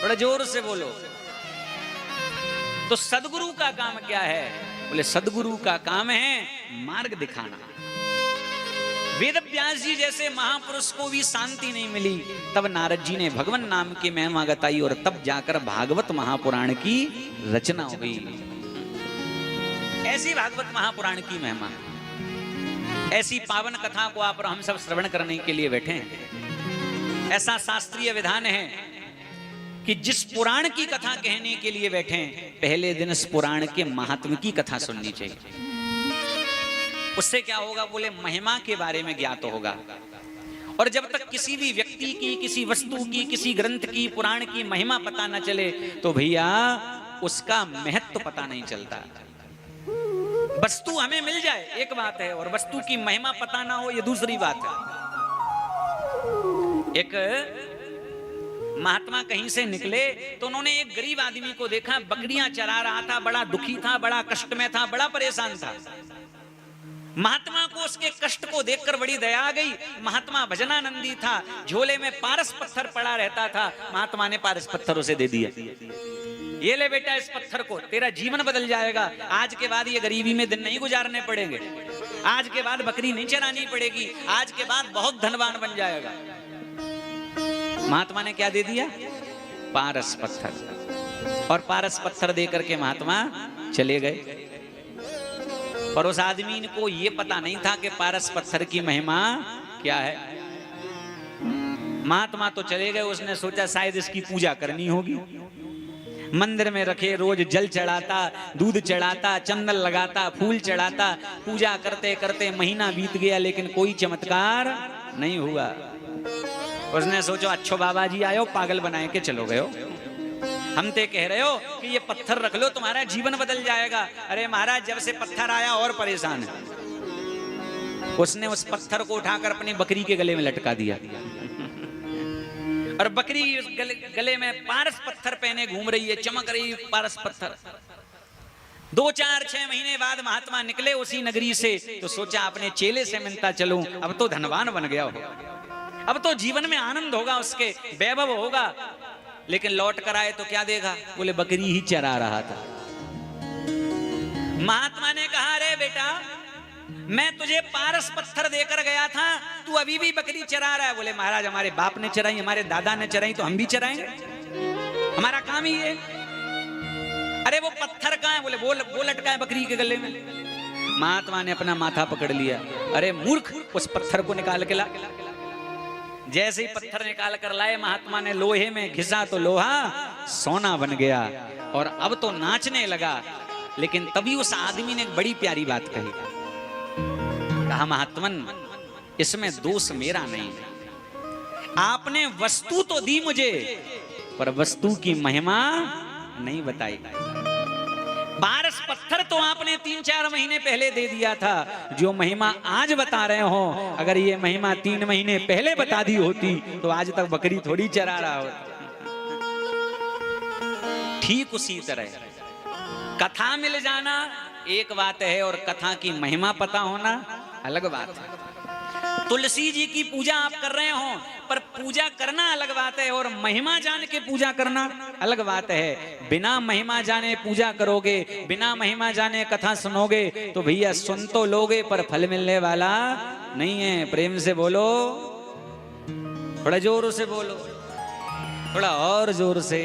थोड़ा जोर से बोलो। तो सदगुरु का काम क्या है? बोले सदगुरु का काम है मार्ग दिखाना। वेद व्यास जी जैसे महापुरुष को भी शांति नहीं मिली, तब नारद जी ने भगवान नाम की महिमा बताई और तब जाकर भागवत महापुराण की रचना हुई। ऐसी भागवत महापुराण की महिमा, ऐसी पावन कथा को आप और हम सब श्रवण करने के लिए बैठे हैं। ऐसा शास्त्रीय विधान है कि जिस पुराण की कथा कहने के लिए बैठे हैं, पहले दिन इस पुराण के महात्म की कथा सुननी चाहिए। उससे क्या होगा? बोले महिमा के बारे में ज्ञात होगा। और जब तक किसी भी व्यक्ति की, किसी वस्तु की, किसी ग्रंथ की, पुराण की महिमा पता न चले तो भैया उसका महत्व पता नहीं चलता। वस्तु हमें मिल जाए एक बात है, और वस्तु की महिमा पता ना हो ये दूसरी बात है। एक महात्मा कहीं से निकले तो उन्होंने एक गरीब आदमी को देखा, बकरियां चरा रहा था, बड़ा दुखी था, बड़ा कष्ट में था, बड़ा परेशान था। महात्मा को उसके कष्ट को देखकर बड़ी दया आ गई। महात्मा भजनानंदी था, झोले में पारस पत्थर पड़ा रहता था। महात्मा ने पारस पत्थर उसे दे दिया, ये ले बेटा इस पत्थर को, तेरा जीवन बदल जाएगा। आज के बाद ये गरीबी में दिन नहीं गुजारने पड़ेंगे, आज के बाद बकरी नहीं चरानी पड़ेगी, आज के बाद बहुत धनवान बन जाएगा। महात्मा ने क्या दे दिया? पारस पत्थर। और पारस पत्थर देकर के महात्मा चले गए। पर उस आदमी को यह पता नहीं था कि पारस पत्थर की महिमा क्या है। महात्मा तो चले गए, उसने सोचा शायद इसकी पूजा करनी होगी। मंदिर में रखे रोज जल चढ़ाता, दूध चढ़ाता, चंदन लगाता, फूल चढ़ाता। पूजा करते करते महीना बीत गया, लेकिन कोई चमत्कार नहीं हुआ। उसने सोचा अच्छो बाबा जी आयो, पागल बनाए के चलो गए हो। हम ते कह रहे हो कि ये पत्थर रख लो तुम्हारा जीवन बदल जाएगा। अरे महाराज जब से पत्थर आया और परेशान है। उसने उस पत्थर को उठाकर अपनी बकरी के गले में लटका दिया और बकरी उस गले में पारस पत्थर पहने घूम रही है, चमक रही पारस पत्थर। 2, 4, 6 महीने बाद महात्मा निकले उसी नगरी से, तो सोचा अपने चेले से मिलता चलूं, अब तो धनवान बन गया हो, अब तो जीवन में आनंद होगा, उसके वैभव होगा। लेकिन लौट कर आए तो क्या देगा? बोले बकरी ही चरा रहा था। महात्मा ने कहा अरे बेटा, मैं तुझे पारस पत्थर देकर गया था, तू अभी भी बकरी चरा रहा है। बोले महाराज हमारे बाप ने चराई, हमारे दादा ने चराई, तो हम भी चराएंगे, हमारा काम ही है। अरे वो पत्थर कहाँ है? बोले वो लटका है बकरी के गले में। महात्मा ने अपना माथा पकड़ लिया, अरे मूर्ख, उस पत्थर को निकाल के ला। जैसे ही पत्थर निकाल कर लाए, महात्मा ने लोहे में घिसा तो लोहा सोना बन गया और अब तो नाचने लगा। लेकिन तभी उस आदमी ने एक बड़ी प्यारी बात कही, कहा महात्मन इसमें दोष मेरा नहीं है, आपने वस्तु तो दी मुझे पर वस्तु की महिमा नहीं बताई। पारस पत्थर तो आपने 3-4 महीने पहले दे दिया था, जो महिमा आज बता रहे हो, अगर ये महिमा 3 महीने पहले बता दी होती तो आज तक बकरी थोड़ी चरा रहा होता। ठीक उसी तरह कथा मिल जाना एक बात है और कथा की महिमा पता होना अलग बात है। तुलसी जी की पूजा आप कर रहे हो, पर पूजा करना अलग बात है और महिमा जान के पूजा करना अलग बात है। बिना महिमा जाने पूजा करोगे, बिना महिमा जाने कथा सुनोगे तो भैया सुन तो लोगे पर फल मिलने वाला नहीं है। प्रेम से बोलो, थोड़ा जोर से बोलो, थोड़ा और जोर से।